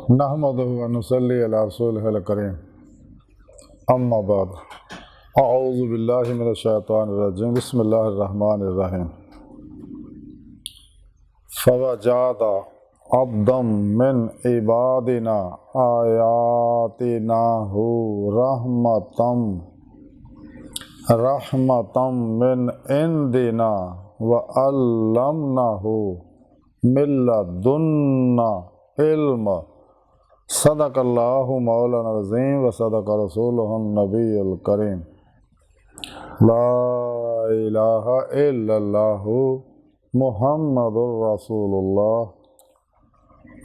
नहमदुहु व नुसल्ली अला रसूलिहिल करीम, अम्मा बाद, अऊज़ु बिल्लाहि मिनश शैतानिर रजीम, बिस्मिल्लाहिर रहमानिर रहीम। फवजादा अब्दम मिन इबादिना आयातिनाहु रहमतम मिन इंदिना व अल्लमनाहु मिन लदुन्ना इल्म। सदक़ल्लाहु मौलाना अज़ीम व सदक़ रसूलुहुन नबीयुल करीम। ला इलाहा इल्लल्लाहु मुहम्मदुर रसूलुल्लाह।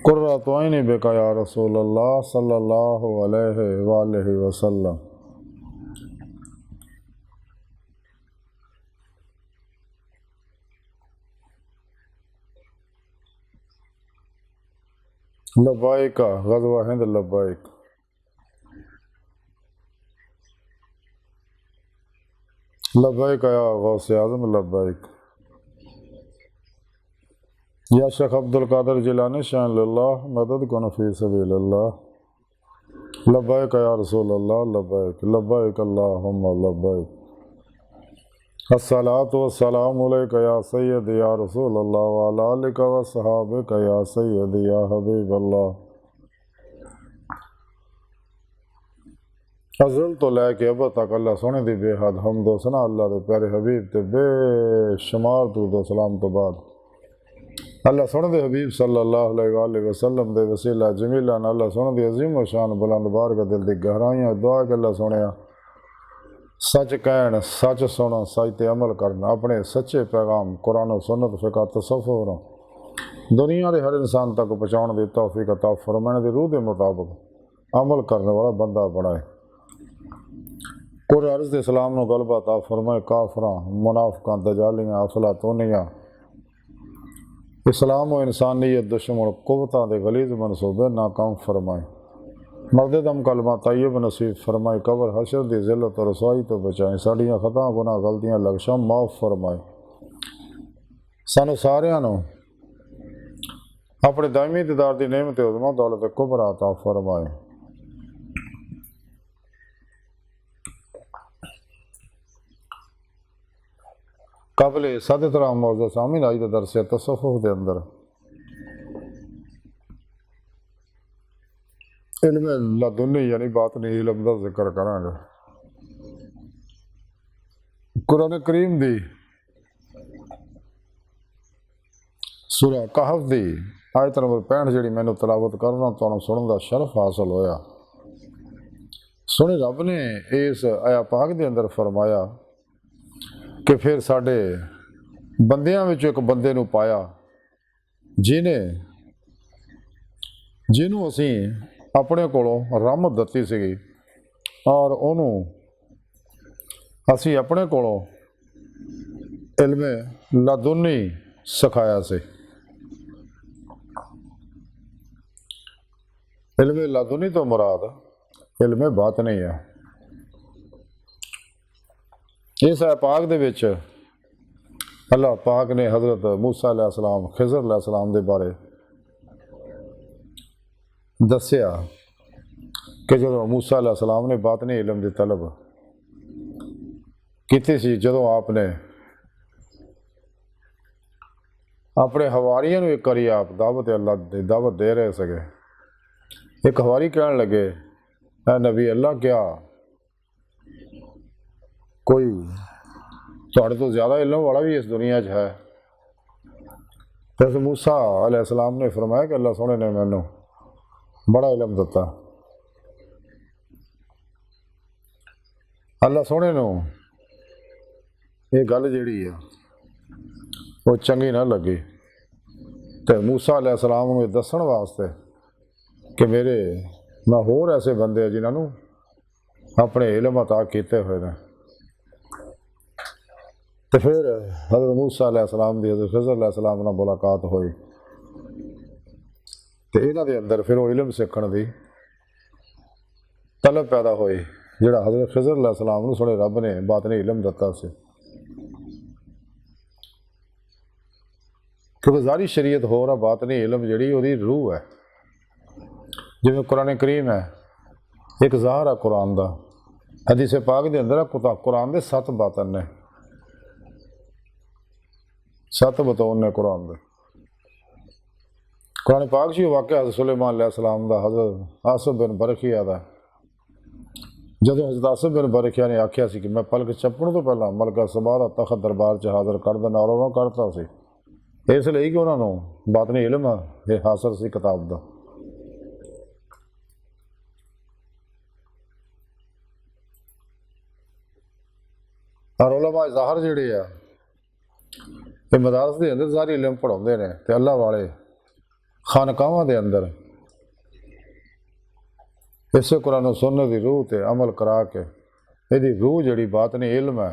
कुर्रतु ऐनी बिका या रसूलल्लाह सल्लल्लाहु अलैहि वसल्लम। लब्बाइक ग़ज़वा हिंद, लब्बाइक। लब्बाइक या गौसे आज़म, लब्बाइक। या शेख अब्दुल कादिर जिलानी शान लिल्लाह मदद कुन फी सबीलिल्लाह। लब्बाइक या रसूलल्लाह, लब्बाइक लब्बाइक अल्लाहुम्मा लब्बाइक। अस्सलातु वस्सलामु अलैका या सय्यदी या रसूलल्लाह व अला आलिका व सहाबिका या सय्यदी या हबीबल्लाह। अज़ल तो लैके अब तक अल्लाह सोने दी बेहद हम्दो सना अल्लाह दे प्यारे हबीब ते बेशुमार दुरूद व सलाम तो बाद अल्लाह सोने दे हबीब सल्लल्लाहु अलैहि वसल्लम दे वसीला जमीला अल्लाह सोने दी अजीम व शान बुलंद बारगाह दिल दी गहराइयां दुआ के अल्लाह सोने सच कहन, सच सुन, सच ते अमल करना, अपने सच्चे पैगाम कुरान और सुन्नत फ़िक़ह तसव्वुफ़ दुनिया के हर इंसान तक पहुँचाने की तौफ़ीक़ अता फरमाने की रूह के मुताबिक अमल करने वाला बंदा बनाए। कुल अर्ज़ इस्लाम को गलबा अता फरमाए काफरां, मुनाफिकां, दजालियां, अफलातूनियां, इस्लाम और इंसानियत दुश्मन कुव्वतां दे गलीज़ मनसूबे नाकाम फरमाए। मर्द दम कलमा तैयब नसीब फरमाए। कबर हशर दी ज़िल्लत और रसवाई तो बचाए। साड़ियां खता गुनाह गलतियां लग्शां माफ़ फरमाए। सानू सारियां नू अपने दायमी दीदार दी नेमत उज़मा दौलत कुबरा अता फरमाए। काबिल सादे तरह मौजू सामीन आज दे दरस तसव्वुफ़ दे अंदर इल्म लदुन्नी यानी बातनी इल्म दा जिक्र करांगे। कुरान करीम दी सूरह कहफ दी आयत नंबर 65 जिहड़ी मैनू तलावत करना तुहानू सुनन दा शरफ हासिल होया। सुने रब ने इस आया पाक दे अंदर फरमाया कि फिर साडे बंदियां विच एक बंदे नू पाया जिन्हों असी अपने कोलों रहमत दत्ती सीगी और उन्हों असी अपने कोलों इल्मे लदुन्नी सिखाया से। इल्मे लदुन्नी तो मुराद इल्मे बातनी है। इस पाक दे विच अल्लाह पाक ने हज़रत मूसा अलैहिस्सलाम, खिज़र अलैहिस्सलाम दे बारे दस्या कि जदों मूसा अलैहिस्सलाम ने बातनी इलम की तलब की सी, जदों आपने अपने हवारियों एक करी आप दावत अल्लाह की दावत दे रहे सके। एक हवारी कहने लगे, ऐ नबी अल्लाह, क्या कोई तुहाडे तो ज़्यादा इलम वाला भी इस दुनिया है? तो मूसा अलैहिस्सलाम ने फरमाया कि अल्लाह सोने ने मैनू बड़ा इलम दिता। अल्लाह सोने नू ये गल जिहड़ी है वो चंगी ना लगी तो मूसा अलैहिस्सलाम नू दस्सण वास्ते कि मैं होर ऐसे बंदे जिन्होंने अपने इलम अता किए हुए हैं। तो फिर हज़रत मूसा अलैहिस्सलाम की हज़रत खिज़र अलैहिस्सलाम नाल मुलाकात हुई तो इन्हां दे अंदर फिर वो इलम सीखण की तलब पैदा हुई जिहड़ा हज़रत खिज़र अलैहिस्सलाम नूं सुने रब ने बातनी इलम दिता सी। क्योंकि ज़ाहिरी शरीयत होर आ, बातनी इलम जिहड़ी ओहदी रूह है। जिवें कुरान करीम है एक ज़ाहिर है कुरान का, हदीस पाक के अंदर कुरान के 7 बातन ने, 7 बतौन ने कुरान के। कुरान पाक च वाक़या हज़रत सुलेमान अलैहिस्सलाम का, हज़रत आसिफ बिन बरखिया का। जदों हज़रत आसिफ बिन बरखिया ने आख्या सी कि मैं पलक चपण तो पहला मलका सबा का तखत दरबार च हाज़र कर देना, और उन्होंने करता सी, इसलिए कि उन्होंने बातनी इल्म हासिल सी किताब का। और उलमा ज़ाहिर जिहड़े आ ये मदारस के अंदर सारी इल्म पढ़ाते हैं, तो अल्लाह वाले खानकावां के अंदर इस कुरान सुनने की रूह ते अमल करा के यदी रूह जिहड़ी बात नहीं इल्म है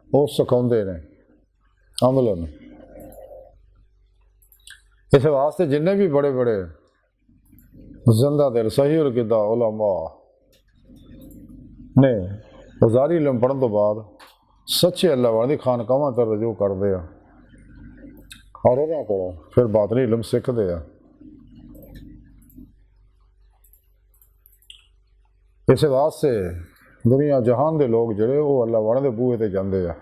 वो सिखाते हैं अमलन। इस वास्ते जिन्ने भी बड़े बड़े जिंदा दिल सही उलगिदा उलमा ने सारी इल्म पढ़ने तो बाद सच्चे अल्लाह वाले खानकावां तर रजू करते हैं और उन्होंने को फिर बातनी इल्म सीखते हैं। इस वास्ते दुनिया जहान के लोग जोड़े वो अल्लाह वाले के बूहे ते जाते हैं,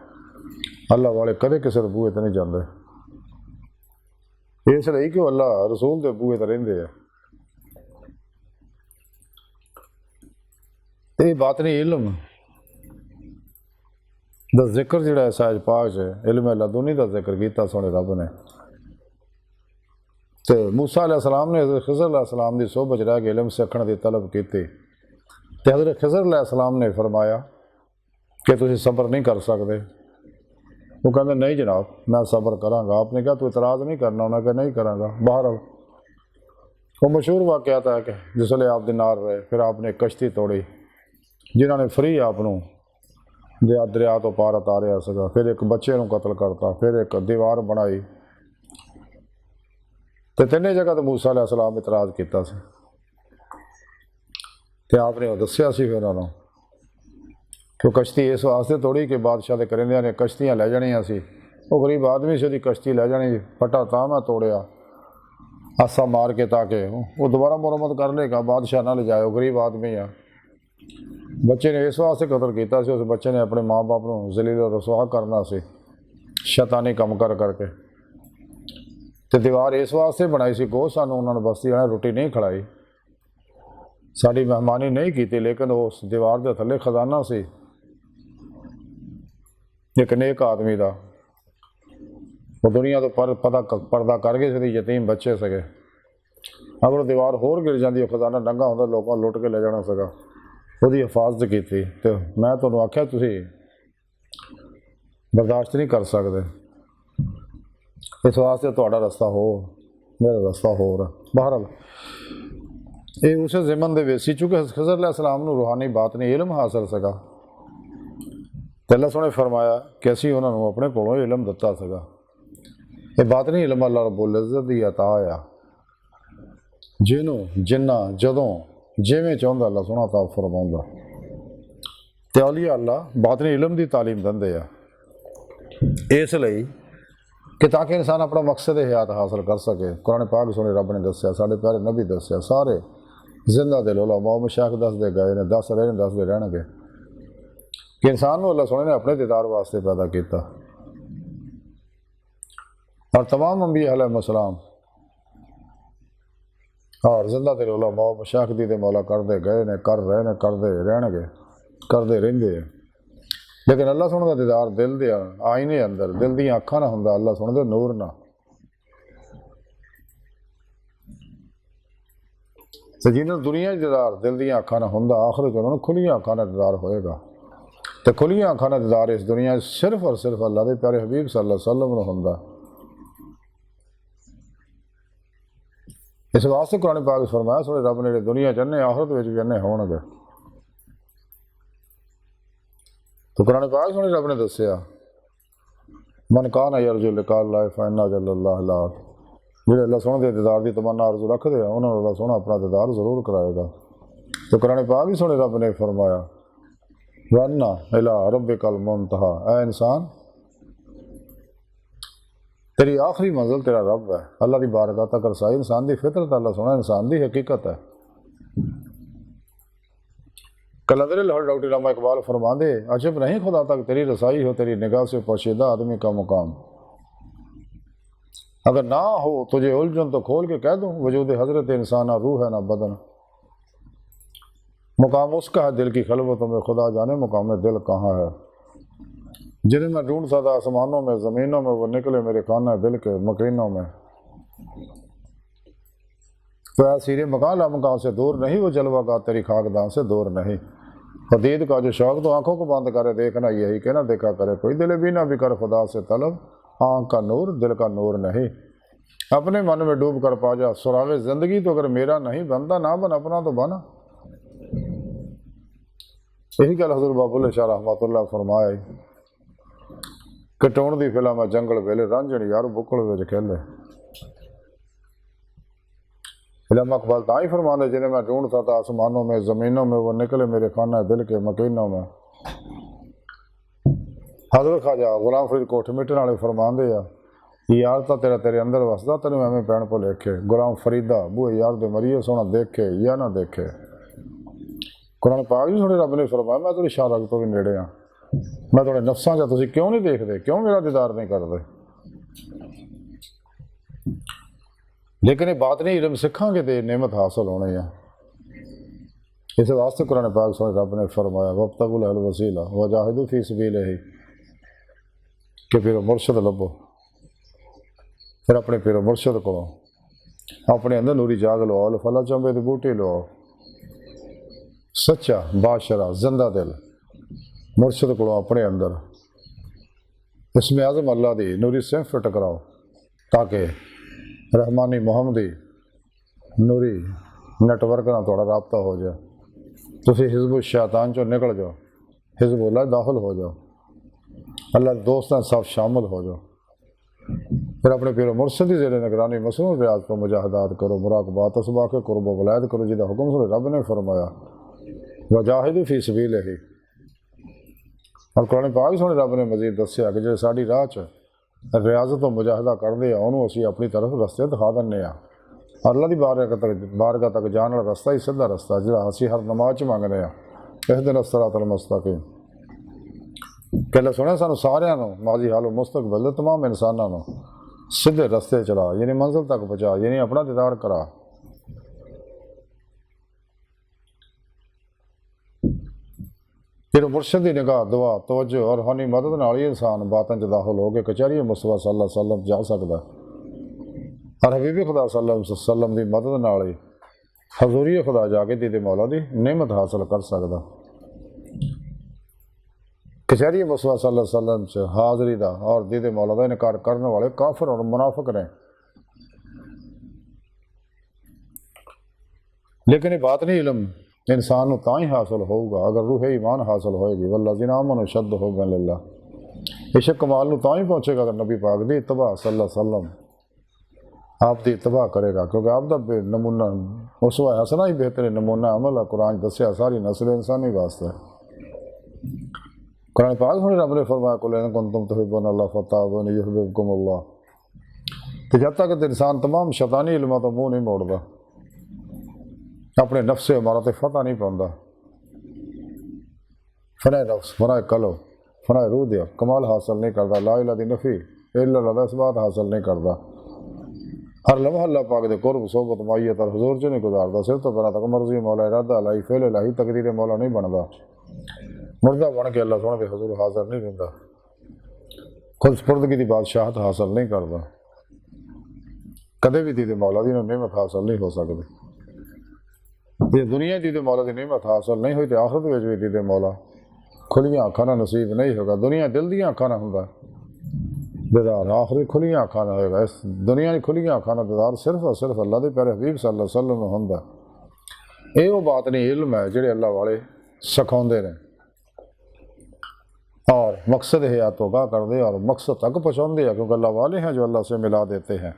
अल्लाह वाले कदे किसी के बूहे ते नहीं जाते, इसलिए कि अल्लाह रसूल के बूहे ते रहिंदे हैं। ये बातनी इल्म दा जिक्र जिहड़ा है सहज पाक च इल्म लदुनी का जिक्र किया सोने रब ने। तो मूसा अलैहिस्सलाम ने हज़रत खिज़र अलैहिस्सलाम की सोहबत रह के इल्म सीखने की तलब की, तो हज़रत खिज़र अलैहिस्सलाम ने फरमाया कि तुम सब्र नहीं कर सकते। वो कहते नहीं जनाब मैं सब्र कराँगा। आपने कहा तू इतराज़ नहीं करना, उन्हें कहा नहीं कराँगा। बाहर वो मशहूर वाक़या है कि जिसले आप दिनार रहे फिर आपने कश्ती तोड़ी, जिन्होंने फ्री आपनों दरिया तो पार उतारिया सका, फिर एक बच्चे को कतल करता, फिर एक दीवार बनाई, तो तिने जगह तो मूसा अलैहिस्सलाम इतराज़ किया सी, तो आपने दसिया सी फिर उन्होंने कि कश्ती इस वास्ते तोड़ी कि बादशाह के करिंदियां ने कश्तियाँ लै जानियां सी, वो गरीब आदमी से उसकी कश्ती लै जानी, फटा तां मैं तोड़िया आसा मार के ताकि वो दोबारा मुरम्मत कर लेगा, बादशाह ना ले जाए, वो गरीब आदमी आ। बच्चे ने इस वास्ते कतल किया, उस बच्चे ने अपने माँ बाप को जलील रसवा करना सी शैतानी कम कर करके, तो दीवार इस वास्ते बनाई सी को सानू उन्होंने बस्ती वाले रोटी नहीं खिलाई, साड़ी मेहमानी नहीं की, लेकिन उस दीवार के थले खजाना सी एक नेक आदमी का, वो दुनिया तो पर्दा करके उसके यतीम बच्चे सके। अगर दीवार होर गिर जाती खजाना नंगा होंदा लोगों लुट के ले जाना सका, उसकी हिफाजत की। तो मैं तुहानू आख्या तुसी बर्दाश्त नहीं कर सकते, इस वास्ते तुहाडा रस्ता हो मेरा रस्ता हो रहा। बहरहाल ये उस ज़िमन दे विच सी, चूँकि खज़र अलैहिस्सलाम नू रूहानी बात नहीं इल्म हासिल सका, तो अल्लाह सोने फरमाया कि असीं उन्होंने अपने कोलों इल्म दिता सका। ये बात नहीं इल्म अल्लाह रब्बुल इज़्ज़त दी अता आ, जिन्हों जिन्ना जदों जिवें चाहुंदा अल्लाह सोना अता फरमाउंदा। ते औलिया अल्लाह बात नहीं इल्म की तालीम दिंदे आ, इसलिए कि ताकि इंसान अपना मकसद हयात हासिल कर सके। कुरान पाक सोने रब ने दसिया, साढ़े प्यारे नबी दसिया, सारे जिंदा दिल उलमा मशाइख दसदे गए ने, दस रहे ने, दसदे रहणगे कि इंसान को अल्लाह सोने ने अपने दीदार वास्ते पैदा किया। और तमाम अंबिया अलैहिस्सलाम और जिंदा दिल उलमा मशाइख दी मौला करते गए ने, कर रहे ने, करते रहणगे, करते रहेंगे। लेकिन अल्लाह सोने का दीदार दिल दे आईने अंदर, दिल दी अखां ना हुंदा, अल्लाह सोने दे नूर ना। तो जिन्होंने दुनिया दीदार दिल दी अखां ना हुंदा, आखिर उन्होंने खुलियां अखां ना दीदार होएगा। तो खुलियां अखां ना दीदार इस दुनिया सिर्फ और सिर्फ अल्लाह के प्यारे हबीब सल्लल्लाहु अलैहि वसल्लम नूं हुंदा। इस वास्ते कुरान पाक फरमाया सोने रब ने दुनिया चन्ने आखिरत विच भी अन्ने होणगे। तो कुरान पाक सोने रब ने दसिया मन कान यरजु लिक़ा अल्लाह फइन्ना जल्लल्लाहु लाह, जिहड़े अल्लाह सोने दे दीदार की तमन्ना आरज़ू रखदे आ उन्होंने अल्लाह सोना अपना दीदार जरूर कराएगा। तो कुरान पाक भी सोने रब ने फरमाया वन्ना इला रब्बिकल मुंतहा, ऐ इंसान तेरी आखिरी मंजिल तेरा रब है, अल्लाह की बारगाह तक रसाई इंसान की फितरत, अल्लाह सोना इंसान की हकीकत है। कलंदर लाहौर डॉक्टर इल्लामा इकबाल फरमाते, अजब नहीं खुदा तक तेरी रसाई हो, तेरी निगाह से पोशीदा आदमी का मुकाम। अगर ना हो तुझे उलझन तो खोल के कह दूं, वजूद हजरत इंसाना रूह है ना बदन। मुकाम उसका है दिल की खलवतों में, खुदा जाने मुकाम दिल कहाँ है। जिन्हें मैं ढूंढता था आसमानों में ज़मीनों में, वो निकले मेरे खाना दिल के मकीनों में। तो सीरे मकान मकान से दूर नहीं, वो जलवा का तेरी खाकदान से दूर नहीं। हदीद का जो शौक तो आंखों को बंद करे देखना, यही कहना देखा करे कोई, दिल भी ना भी कर खुदा से तलब, आँख का नूर दिल का नूर नहीं। अपने मन में डूब कर पा जा सुरागे जिंदगी, तो अगर मेरा नहीं बनता ना बन अपना तो बना। यही गल हज़रत बाबुल शाह रहमतुल्लाह फरमाए कि टोण दी फिल्म जंगल वेले रांझण यार बुकल विच खेले। इल्लामा इकबाल तां ही फरमाते, जिन्हें मैं ढूंढता था आसमानों में ज़मीनों में, वो निकले मेरे खाना दिल के मकीनों में। हज़रत ख्वाजा गुलाम फरीद कोठ मिटन वाले फरमाते आ, यार तो तेरा तेरे अंदर वसदा, तेन एवं पैण को लेखे। गुलाम फरीदा बूए यार दे मरिए सोना देखे या ना देखे। कुरान पाक भी थोड़े रब ने फरमाया, मैं थोड़ी शाह रग तो भी नेड़े हाँ, मैं थोड़े नफ्सां च, तुसीं क्यों नहीं देखते, क्यों मेरा दीदार नहीं करते। लेकिन ये बात नहीं इलम सीखांगे तो नेमत हासिल होनी है। इस वास्ते कुरान पाक सोने रब ने फरमाया, वब्तगुल अल वसीला वजाहिदू फी सबीलिही, कि फिर मुर्शद लभो। फिर अपने पीरो मुर्शद को अपने अंदर नूरी जाग लो, फला चंबे दी बूटी लो, सच्चा बादशाह जिंदा दिल मुर्शद को अपने अंदर इसमें आज़म अल्लाह दी नूरी सिंफ टकराओ, ताकि रहमानी मोहम्मदी नूरी नेटवर्क ना थोड़ा रबता हो जाए। तुसी हिज़्ब शैतान चो निकल जाओ, हिज़्ब अल्लाह दाखिल हो जाओ, अल्लाह के दोस्तों सब शामिल हो जाओ। फिर अपने पीरो मुर्शदी ज़ेरे निगरानी मसनून रियाज को मुजाहदात करो, मुराकबात असबा के कुर्ब वलायत करो, जिदा हुक्म से रब ने फरमाया वजाहिदू फी सबीलिही। और कुरान पाक सोने रब ने मजीद दस्या कि जो साड़ी राह च रियाजत और मुजाहदा करते हैं, उन्होंने असीं अपनी तरफ रस्ते दिखा दें। अल्लाह की बारगाह तक जाने वाला रस्ता ही सीधा रस्ता, जो असीं हर नमाज च मंगते हैं, इस दिन सिरातल मुस्तकीम। पहले सुने सानू सारिਆਂ ਨੂੰ माजी हालो मुस्तकबिल दे तमाम इंसानों ਨੂੰ सीधे रस्ते चला, यानी मंजिल तक पहुँचा, यानी अपना दीदार करा। फिर मुर्शद की निगाह दुआ तवज्जो और रूहानी मदद नाल ही इंसान बातन च दाखिल हो के कचहरी मुस्तफा सल्लल्लाहु अलैहि वसल्लम जा सकता। और हबीबी खुदा सल्लल्लाहु अलैहि वसल्लम की मदद नाल ही हजूरी खुदा जाके दीदे मौला की नेमत हासिल कर सकता। कचहरी मुस्तफा सल्लल्लाहु अलैहि वसल्लम च हाज़री का और दीदे मौला का इनकार करने वाले काफिर और मुनाफिक ने। लेकिन ये बात नहीं इलम इंसान ता ही हासिल होगा अगर रूह ईमान हासिल होएगी। वल्लज़ीना आमनू अशद्दु हुब्बन लिल्लाह, इश्क कमाल ता ही पहुँचेगा अगर नबी पाक दी इत्तबा सल्लल्लाहु अलैहि वसल्लम आप दी इत्तबा करेगा, क्योंकि आप दा नमूना उसवा हसना ही बेहतरीन नमूना अमल है। कुरान दस्या सारी नस्ल इंसानी वास्ते। कुरान पाक में रब ने फरमाया कुल इन कुंतुम तुहिब्बूनल्लाह फत्तबिऊनी युहब्बिबकुमुल्लाह। तो जब तक इंसान तमाम शैतानी इल्मां तो मुँह नहीं मोड़ता, अपने नफ्स हमारा तो फतह नहीं पाता, फना नफ्स फना कलो फना रूह दिया कमाल हासिल नहीं करता, ला इलाहा दी नफी इल्लल्लाह दा इस्बात हासिल नहीं करता। हर लम्हा अल्लाह पाक दे कुर्ब सोबत मायत और हुजूर च नहीं गुजारता, सिर तो पैर तक मर्जी मौला इरादा लाई फेल इलाही तकदीर मौला नहीं बनता। मुर्दा बन के अल्लाह सोने के हुजूर हाजिर नहीं रहता, खुद स्पुर्दगी की बादशाहत हासिल नहीं करता, कदे भी दीदे मौला की नेमत हासिल नहीं हो सकती। ये दुनिया दीदे मौला की नेमत हासिल नहीं हुई तो आखिरत में भी दीदे मौला खुलियाँ अखा ना नसीब नहीं होगा। दुनिया दिल दियाँ अखा ना होंदा दीदार, आखिरी खुलियाँ अखा ना होगा। इस दुनिया की खुलियाँ अखा ना दीदार सिर्फ और सिर्फ अल्लाह के प्यारे हबीब सल्लल्लाहु अलैहि वसल्लम में होंदा। ये वो बात नहीं इल्म है जिहड़े अल्लाह वाले सिखाउंदे ने और मकसद है तो आगाह करते और मकसद तक पहुँचाते हैं, क्योंकि अल्लाह वाले हैं जो अल्लाह से मिला देते हैं।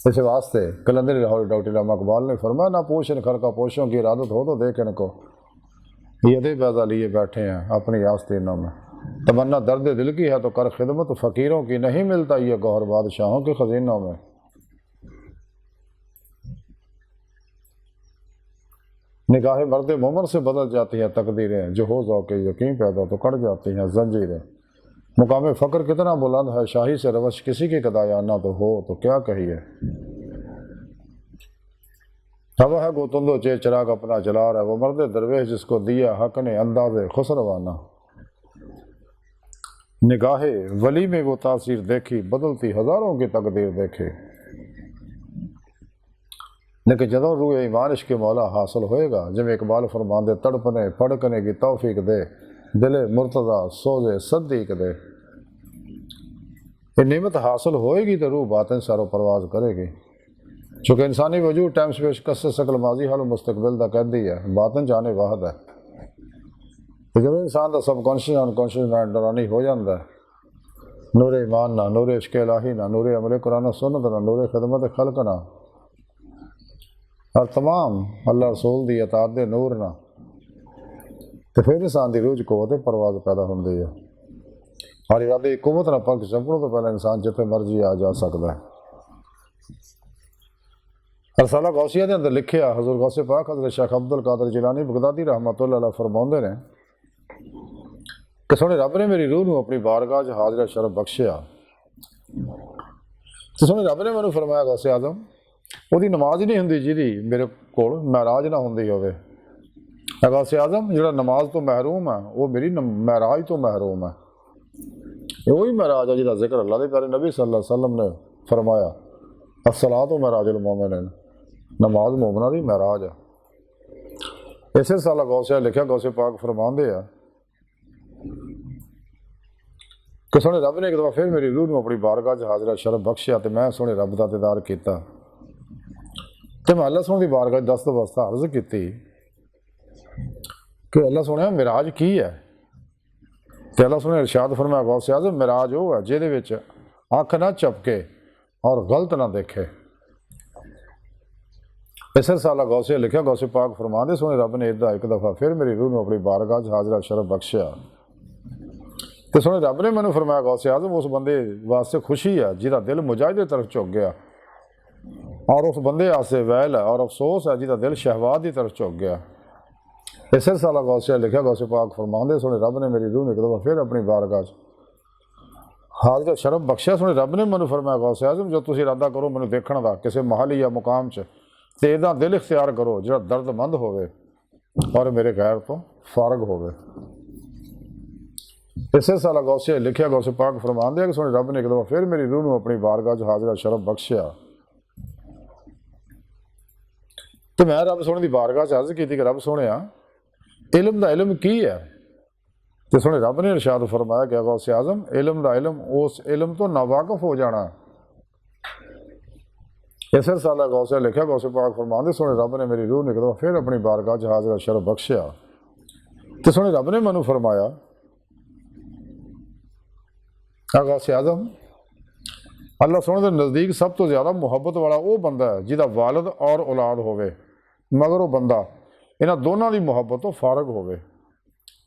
इस वास्ते कलंदर लाहौर डॉक्टर इल्लामा इकबाल ने फरमाया, ना पूछ इन खर का पोशों की इरादत हो तो देख इनको यदे बैजा लिए बैठे हैं अपनी आस्तीनों में। तमन्ना दर्द दिल की है तो कर खिदमत फ़कीरों की, नहीं मिलता ये गौहर बादशाहों के खजीनों में। निगाह मर्द मोमन से बदल जाती हैं तकदीरें, जो हो जाओ के यकीन पैदा तो कट जाती हैं जंजीरें। मुकाम फ़क्र कितना बुलंद है, शाही से रवश किसी की कदाया ना तो हो तो क्या कहिए। हवा है गोतुंदो चे चिराग अपना जला रहा है, वो मर्द दरवेश जिसको दिया हक ने अंदाज़े खुसरवाना। निगाहे वली में वो तासीर देखी, बदलती हज़ारों की तकदीर देखी। लेकिन जदों रूए ईमान इश्क़ मौला हासिल होएगा, जब इकबाल फरमांदे तड़पने फड़कने की तौफीक दे, दिले मुर्तज़ा सोजे सद्दीक दे। ये नेमत हासिल होएगी तो रूह बातिन सारो परवाज करेगी। चूँकि इंसानी वजूद टाइम स्पेस कस्से सकल माजी हाल मुस्तकबिल दा कहदी है, बातिन जाने वाहद है। तो जब इंसान का सबकॉन्शियस अनकॉन्शियस माइंड दौरानी हो जाता है, नूरे ईमान ना, नूरे इश्क़ इलाही ना, नूरे अमल कुरान सुन्नत ना, नूरे खिदमत खल्क ना, और तमाम अल्लाह रसूल दी अताअत दे नूर ना, तो फिर इंसान की रूह च कुव्वत परवाज पैदा होंदी है। और इरादे कुव्वत ना पग चपड़ों तो पहले इंसान जिथे मर्जी आ जा सकता है। रसाला गौसिया के अंदर लिखिया हजूर गौसे पाक हज़रत शेख अब्दुल कादिर जिलानी बगदादी रहमतुल्लाह अलैह फरमाउंदे ने कि सोने रब ने मेरी रूह नूं अपनी बारगाह च हाज़िर शरफ बख्शिया। तो सोने रब ने मैनूं फरमाया गौसे आज़म ਉਹਦੀ नमाज ही नहीं होंदी जिहदी मेरे कोल महराज ना होंदी होवे। गौसे आज़म जिहड़ा नमाज तो महरूम है वो मेरी महराज तो महरूम है। वही महराज है जिहदा जिक्र अल्लाह दे प्यारे नबी सल्लल्लाहु अलैहि वसल्लम ने फरमाया, अस्सलातु महराजुल मोमिनीन, नमाज मोमना दी महराज है। इसे साला गौसे लिखा गौसे पाक फरमांदे आ कि सोने रब ने एक दफ़ा फिर मेरी रूह नूं अपनी बारगाह च हाज़िर शरफ बख्शिया, तो मैं सोने रब दा दीदार किया। तो मैं अल्लाह सोने की बारगाह दस्त बस्ता अर्ज की कि अल्लाह सोने मिराज की है। तो अल्लाह सोने इरशाद फरमाया गौसे आज़म मिराज वो है जिहदे विच अख ना झपके और गलत ना देखे। इस साला गौसे लिखा गौसे पाक फरमांदे सोने रब ने इदा एक दफ़ा फिर मेरी रूह नूं अपनी बारगाह च हाज़िर शरफ बख्शिया। तो सोने रब ने मैनूं फरमाया गौसे आज़म उस बंदे वास्ते खुशी है जिहदा दिल मुजाहिद की तरफ झुक गया, और उस बंदे वास्ते वैल है और अफसोस है जिहदा दिल शहवात की तरफ झुक गया। इस साला गौसे लिखा गौसे पाक फरमांदे सोने रब ने मेरी रूह नूं एक दफ़ा फिर अपनी बारगाह च हाज़िर शरफ बख्शिया। सोने रब ने मैनूं फरमाया गौसे आज़म जो तुसीं इरादा करो मैनूं देखण दा किसी महल या मुकाम च, तो इदा दिल इख्तियार करो जिहड़ा दर्दमंद होवे और मेरे गैर तो फारग होवे। इस साला गौसे लिखिया गौसे पाक फरमांदे कि सोने रब ने एक दफ़ा फिर मेरी रूह नूं अपनी बारगाह च हाज़िर शरफ बख्शिया। तो मैं रब सोने की बारगाह च अर्ज की कि रब सोने इलम दा इलम की है। तो सोने रब ने इरशाद फरमाया कि गौसे आज़म इलम दा इलम उस इलम तो नावाकफ हो जाना। इस साला गौसे लिखा गौसे पाक फरमांदे सोने रब ने मेरी रूह ने एक दफ़ा फिर अपनी बारगाह च हाज़िर शरफ बख्शिया। तो सोने रब ने मैनूं फरमाया गौसे आज़म अल्लाह सोने के नज़दीक सब तो ज़्यादा मुहब्बत वाला वो बंदा है जिहदा वालिद और औलाद होवे, मगर वो बंदा इन्हां दोनों की मुहब्बत तो फारग होवे।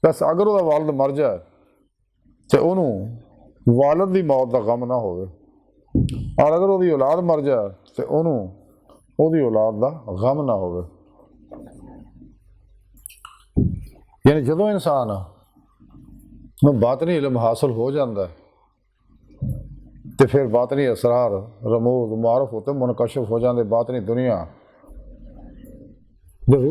बस अगर वह वालिद मर जाए तो उन्होंने वालिद की मौत का गम ना होवे, और अगर वो औलाद मर जाए तो उन्होंने औलाद का गम ना होवे। यानी जदों इंसान बातनी इलम हासिल हो जाता है तो फिर बातनी असरार रमूज मुआरफ होते मुनकशफ हो जाते। बातनी दुनिया रूह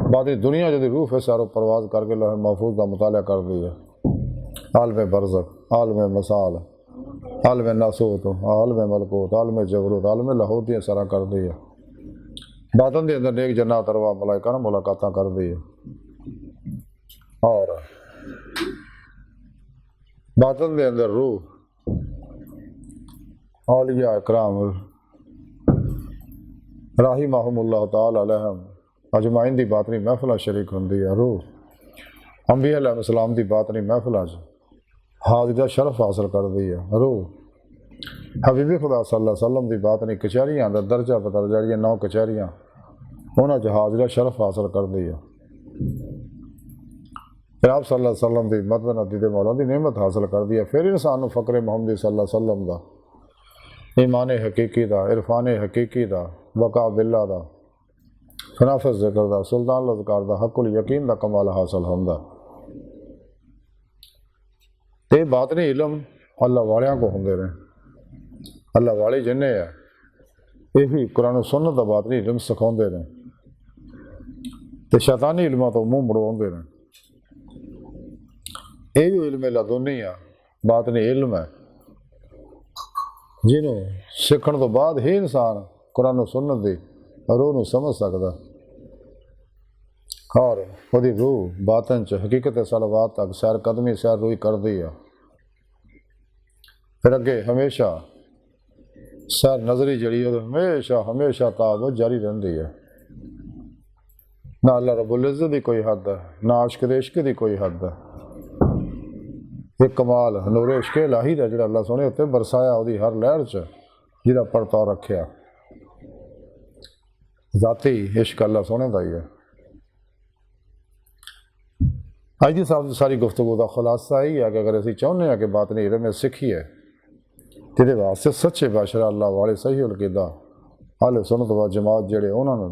बातनी दुनिया जो रूह है सारो परवाज करके लौह महफूज का मुताला कर दी है। आलम बरज़ख, आलम मसाल, आलम नासूत, आलम मलकूत, आलम जबरूत, आलम लाहौत सारा कर दी है। बातन के अंदर नेक जन्नत अरवा मलाइका ने मुलाकात कर दी है, और बातन के अंदर रूह औलिया इकराम राहिमहुमुल्लाह ताला अलैहिम अजमाइन की बातनी महफिल शरीक होंगी है। रूह अंबिया अलैहिस्सलाम की बातनी महफिल हाज़िर शरफ हासिल कर दी है। रूह हबीबी खुदा सल्लल्लाहु अलैहि वसल्लम की बातनी कचहरियाँ का दर्जा पता जड़ियाँ 9 कचहरियाँ उन्होंने हाज़िर शरफ हासिल कर दी है। फिर आप सल्लल्लाहु अलैहि वसल्लम की मदद नदी के मौला की नेमत हासिल कर दी है। फिर इंसान फ़क्र मुहम्मदी सल्लल्लाहु अलैहि वसल्लम का ईमान हकीकी का, इरफान हकीकी का, बका बिल्ला का, खनाफत जिक्र दा, सुल्तान लज़कार दा, हक़ुल यकीन दा कमाल हासिल होंदा। ये बातनी इलम अल्लाह वालियां को होंदे ने। अल्लाह वाले जिन्ने है यही कुरान सुन्नत दा बातनी इलम सिखाउंदे ने ते शैतानी इल्मां तो मूँह मुड़वाउंदे ने। ये जो इल्म लदुनी आ, बातनी इल्म है जिन्हों सीखण तो बाद ही इंसान कुरान सुन्नत दी रूह नूं समझ सकदा और वही रूह बातन च हकीकत सलवात तक सैर कदमी सैर रूई करती है। फिर अगे हमेशा सैर नजरी जड़ी हमेशा हमेशा ताब जारी रही है। ना अल्लाह रब्बुल इज़्ज़त दी कोई हद है, ना आशिक दे इश्क दी कोई हद है। एक कमाल नूरे इश्क इलाही दा जिहड़ा अल्लाह सोहने उत्ते बरसाया उहदी हर लहर च जिहदा परताव रखिया। जाती इश्क अल्लाह सोहने दा ही है। अज की सारी गुफ्तगू का खुलासा यही है कि अगर असीं चाहुंदे हां कि बात नहीं में सीखीए जिहदे वास्ते सच्चे बादशाह अल्लाह वाले सही अकीदा अहले सुन्नत व जमात जिहड़े उन्होंने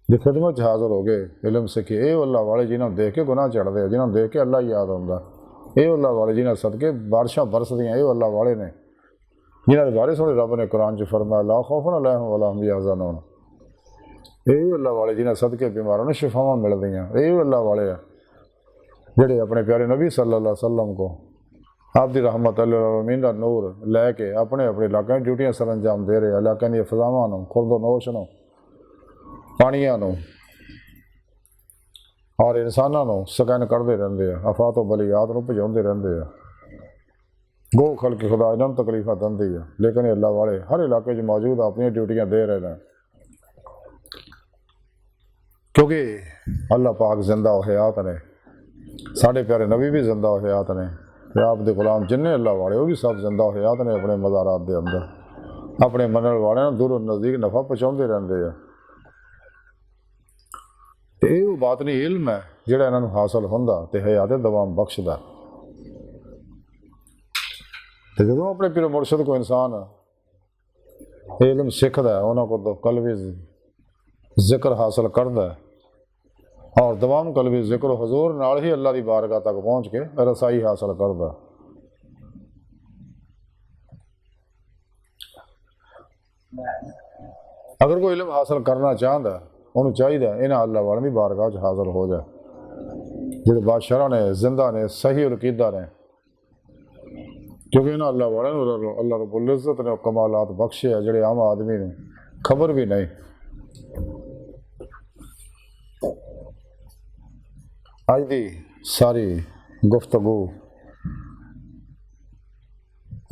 जो खिदमत हाज़िर हो गए इलम सीखी, ये अल्लाह वाले जिन्होंने देख के गुनाह चढ़ते हैं, जिन्होंने देख के अल्लाह याद आता, ये अल्लाह वाले जिन्हें सदके बारिशां बरसदियाँ, ये अल्लाह वाले ने जिन्होंने बारे सोने रब ने कुरान च फरमाया ला खौफुन अलैहिम वला हुम यहज़नून। ये अल्लाह वाले जिन्हें सदके बीमारों ने शिफावां मिलदियाँ, ये अल्लाह वाले है जिहड़े अपने प्यारे नबी सल्लल्लाहु अलैहि वसल्लम को आपकी रहमत अमीन का नूर लैके अपने अपने इलाकों में ड्यूटियां सर अंजाम दे रहे, इलाकों दी फजावां नूं खुरदो नोश नूं पानियां नूं और इंसानों नूं सकैन करते रहंदे आ, आफात बलियात नूं भजाउंदे रहंदे आ। गो खल के खुदा इन्होंने तकलीफा दिंदी है, लेकिन अल्लाह वाले हर इलाके च मौजूद अपनी ड्यूटियां दे रहे हैं क्योंकि अल्लाह पाक जिंदा हयात ने, साढ़े प्यारे नबी भी जिंदा हयात ने, आप दे गुलाम जिन्ने अल्लाह वाले वो भी सब जिंदा हयात ने अपने मज़ारात के अंदर अपने मनण वाले दूरों नज़दीक नफा पहुँचाते रहते हैं। तो ये बात नहीं इल्म है जिहड़ा इन्हों हासिल होंदा ते हयात दवाम बख्शदा। तो जो अपने पीर मुर्शद को इंसान इल्म सीखता है उन्होंने को तो कलवी जिक्र हासिल करता है और दवाम कलवी जिक्र हजूर नाल ही अल्लाह की बारगाह तक पहुँच के रसाई हासिल करता। अगर कोई इल्म हासिल करना चाहता उन्होंने चाहिए इन्होंने अल्लाह वाले की बारगाह च हाजिर हो जाए जो बादशाह ने जिंदा ने सही अकीदा ने, क्योंकि इन्होंने अल्लाह वाले अल्लाह रब्बुल इज़्ज़त ने कमालात बख्शे है जिहड़े आम आदमी ने खबर भी नहीं। अज की सारी गुफ्तगू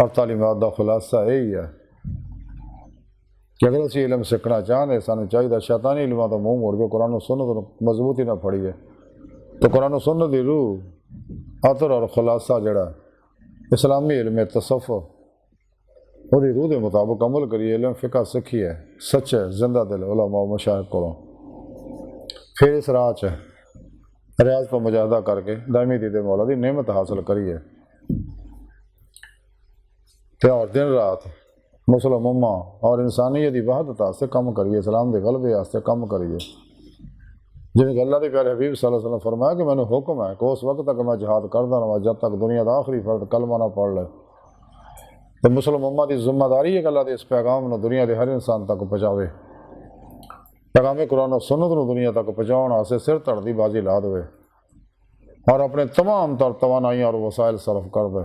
और तालीमात का खुलासा यही है कि अगर असीं इलम सीखना चाहते सानूं चाहिए शैतानी इल्मां तो मूँह मोड़ के कुरान सुन्नत मजबूती ना फड़ीए तो कुरान सुन्नत की रूह अतर और खुलासा जिहड़ा इस्लामी इल्म तसव्वुफ़ वो रूह के मुताबिक अमल करिए, इल्म फ़िक़ह सीखिए सच्चे जिंदा दिल उलमा मशाइख कोलों, फिर इस राह च रियाज पर मुजाहदा करके दायमी दीद मौला की नेमत हासिल करिए तो और दिन रात मुस्लिम उम्मा और इंसानियत की वहदत वास्ते कम करिए, इस्लाम के गलबे वास्ते कम करिए। जिन्हें अल्लाह के प्यारे हबीब सल्लल्लाहु अलैहि वसल्लम फरमाया कि मैंने हुक्म है कि उस वक्त तक मैं जिहाद करता रहा जब तक दुनिया का आखिरी फर्द कलमा ना पढ़ ले। तो मुस्लिम उम्मा की जिम्मेदारी है कि अल्लाह के इस पैगाम को दुनिया के हर इंसान तक पहुँचावे, पैगाम कुरान और सुन्नत को दुनिया तक पहुँचाने वास्ते सिर धड़ की बाजी ला दे और अपने तमाम तर तवानाई और वसाइल सरफ कर दे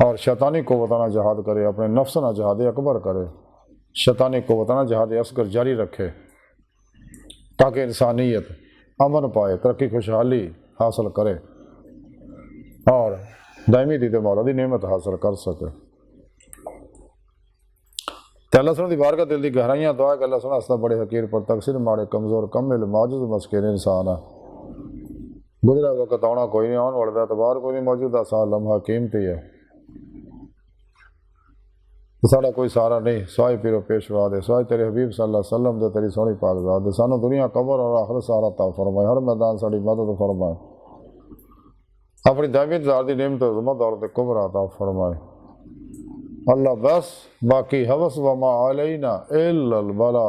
और शैतानी कुव्वताना जहाद करे, अपने नफ्स ना जहाद अकबर करे, शैतानी कुव्वताना जहाद असगर जारी रखे ताकि इंसानियत अमन पाए, तरक्की खुशहाली हासिल करे और दायमी दीद मौला की नेमत हासिल कर सके। तो अल्लाह सुन दी बारगाह दिल की गहराइयाँ दुआ कि अल्लाह सुना हस्ता बड़े हकीर पर तकसीर माड़े कमज़ोर कमिल माजिद मस्किन इंसान है। गुजरा वक्त आना कोई नहीं, आने वाले एतबार कोई नहीं, मौजूदा साल लम्हा कीमती है तो साड़ा कोई सहारा नहीं स्वाय पीरो पेशवा दे, स्वाय तेरे हबीब सल्लल्लाहु अलैहि वसल्लम दे, तेरी सोहनी पाक ज़ात दे, सानू दुनिया कबर और आखिरत सहारा ता फरमाए, हर मैदान साड़ी मदद फरमाए, अपनी दायमी ज़ात दी नेमत ज़िम्मा दौलत कुबरा अता फरमाए। अल्लाह बस, बाकी हवस व मा अलैना इल्लल बला।